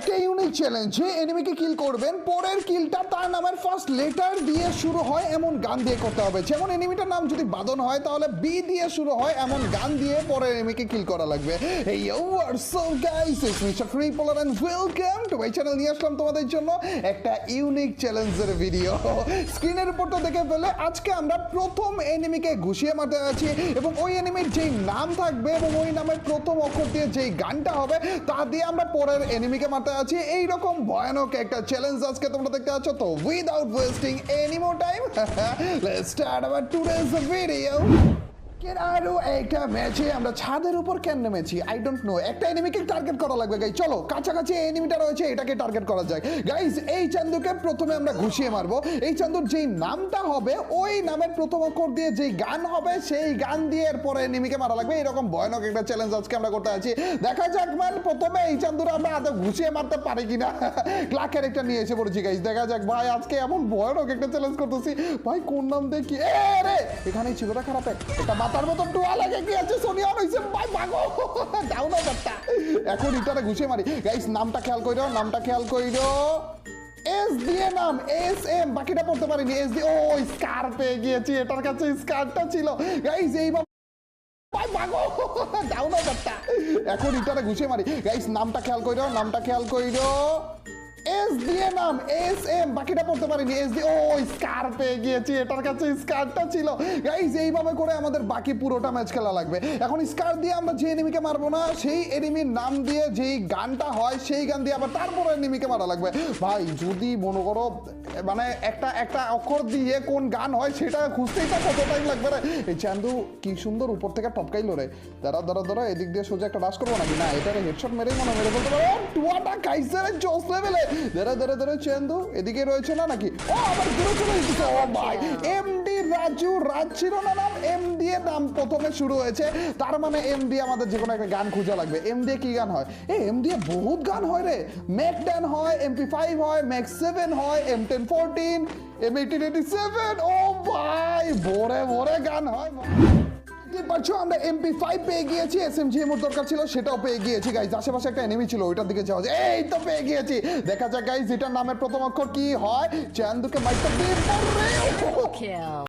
একটা unique challenge, যে এনিমিকে কিল করবেন পরের কিলটা তার নামের ফার্স্ট লেটার দিয়ে শুরু হয় এমন গান দিয়ে করতে হবে। যেমন এনিমিটার নাম যদি বাদন হয় তাহলে বি দিয়ে শুরু হয় এমন গান দিয়ে পরের এনিমিকে কিল করা লাগবে। এই so guys, it's mister Tripler and welcome to my channel. নিয়ে আসলাম তোমাদের জন্য একটা ইউনিক চ্যালেঞ্জের ভিডিও। স্ক্রিনের উপর তো দেখে ফেলে আজকে আমরা প্রথম এনিমিকে ঘুষিয়ে মারতে আছি এবং ওই এনিমির যেই নাম থাকবে এবং ওই নামের প্রথম অক্ষর দিয়ে যেই গানটা হবে তা দিয়ে আমরা পরের এনিমিকে মারতে আছি। এইরকম ভয়ানক একটা চ্যালেঞ্জ আজকে তোমরা দেখতে পাচ্ছ। তো without wasting any more time, let's start our today's video. আরো একটা ম্যাচে আমরা ছাদের উপর কেন নেমেছি আই ডোন্ট নো। একটা এনিমিকে টার্গেট করা লাগবে গাইস। চলো কাছাকাছি এনিমিটা রয়েছে, এটাকে টার্গেট করা যায় গাইস। এই চান্দুকে প্রথমে আমরা ঘুষিয়ে মারবো। এই চান্দুর যেই নামটা হবে ওই নামের প্রথম অক্ষর দিয়ে যেই গান হবে সেই গান দিয়ে এরপরে এনিমিকে মারা লাগবে। এরকম ভয়ানক একটা চ্যালেঞ্জ আজকে আমরা করতে আছি। দেখা যাক মান প্রথমে এই চান্দুরা আমরা আদৌ ঘুষিয়ে মারতে পারি কিনা। ক্লাকের একটা নিয়ে এসে পড়েছি গাইস। দেখা যাক ভাই, আজকে এমন ভয়ানক একটা চ্যালেঞ্জ করতেছি ভাই। কোন নাম দেখি রে, এখানেই ছিল না খারাপ একটা মাথার মতন টুয়া লাগে কি আছে সোনিয়া হইছে ভাই। ভাগো দাও না বাচ্চা, এখন ইটারে ঘুষে মারি গাইস। নামটা খেয়াল কইরো, নামটা খেয়াল কইরো। এস দিয়ে নাম এস এম, বাকিটা পড়তে পারিনি। এস দিয়ে ও স্কার পেয়ে গিয়েছি, এটার কাছে স্কারটা ছিল গাইস। এইভাবে ভাই ভাগো দাও না বাচ্চা, এখন ইটারে ঘুষে মারি গাইস। নামটা খেয়াল কইরো, নামটা খেয়াল কইরো। এস দিয়ে নাম এস এম, বাকিটা পড়তে পারিনি। এস দিয়ে ও স্কার পেয়ে গিয়েছি, এটার কাছে স্কারটা ছিল গাইস। এইভাবে করে আমাদের বাকি পুরোটা ম্যাচ খেলা লাগবে। এখন স্কার দিয়ে আমরা যে এনিমিকে মারবো না সেই এনিমির নাম দিয়ে যেই গানটা হয় সেই গান দিয়ে আবার তারপরে এনিমিকে মারা লাগবে ভাই। যদি মনে করো মানে একটা একটা অক্ষর দিয়ে কোন গান হয় সেটা খুঁজতেই তো কত টাইম লাগবে রে। এই চান্দু কি সুন্দর উপর থেকে টপকাইলো রে। দাঁড়া দাঁড়া দাঁড়া, এদিক দিয়ে সোজা একটা ডাস করবো নাকি? না, এটারে হেডশট মেরেই মনে মেরে বলতে পারো টুয়াটা কাইসারের জোস লেভেলে। ধরে ধরে ধরে চান্দু এদিকে রয়েছে না নাকি? ও আবার দূরে চলে এসেছে। ও ভাই, এমডি রাজু, রাজ ছিল না নাম, এম দিয়ে নাম প্রথমে শুরু হয়েছে, তার মানে এম দিয়ে আমাদের যে কোনো একটা গান খুঁজে লাগবে। এম দিয়ে কি গান হয়? এম দিয়ে বহুত গান হয় রে। ম্যাক 10 হয়, MP5 হয়, ম্যাক 7 হয়, M1014, M1887। ও ভাই, ভরে ভরে গান হয়। পারছো আমরা MP5 পেয়ে গিয়েছি, SMG এর দরকার ছিল সেটাও পেয়ে গিয়েছি গাইজ। আশেপাশে একটা এনিমি ছিল, ওইটার দিকে যাওয়া যায়। এই তো পেয়ে গিয়েছি। দেখা যাক গাইজ এটার নামের প্রথম অক্ষর কি হয়। চান্দুকে মাইকটা দিয়ে